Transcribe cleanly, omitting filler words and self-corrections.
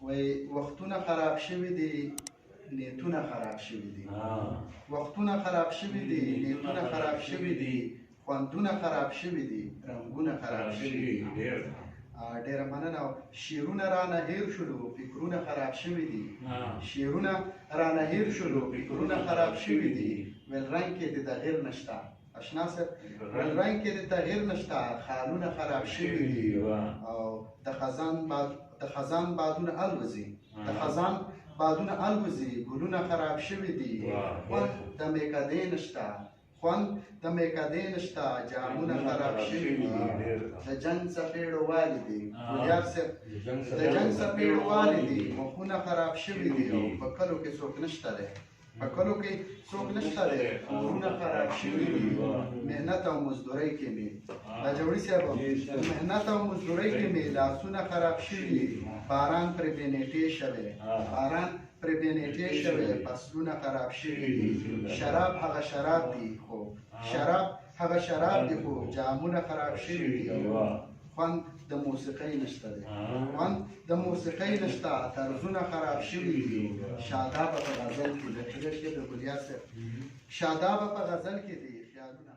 وای وختونه خراب شوي دي، نیتونه خراب شوي دي. وختونه خراب شوي دي، نیتونه خراب شوي دي، خوندونه خراب شوي دي، رنګونه خراب شوي دي. ډیره مننه. شعرونه رانه هیر شولو، فکرونه خراب شوي دي. شعرونه رانه هیر شولو، فکرونه خراب شوي دي. ول رنګ کې د تغییر نشته. اشنا صاحب ول رنګ کې د تغییر نشته، خالونه خراب شوي دي. او د خزان بادونه الوزي، د خزان بادونه الوزي، ګلونه خراب شوي دي. خوند د میکدې نشته، خوند د میکدې نشته، جامونه خراب شوي دي. د جنګ څپېړو والي دي ګلیار صاحب، د جنګ څپېړو والي دي، مخونه خراب شوي دي. او په کلو کې څوک نشته دی، په کلو کې څوک نشته دی، کورونه خراب شوي دي. محنت او مزدورۍ کې مې راجوړي صاحب، محنت او مزدورۍ کې مې لاسونه خراب شوي دي. باران پرې بې نیټې شوی، باران پرې بې نیټې شوی، فصلونه خراب شوي دي. شراب هغه شراب دي خو شراب هغه شراب دي خو جامونه خراب شوي دي. خوند د موسیقۍ نشته دی، خوند د موسیقۍ نشته، طرزونه خراب شوي دي. شادابه په غزل کې د ګلیار صاحب، شادابه په غزل کې دي خیالونه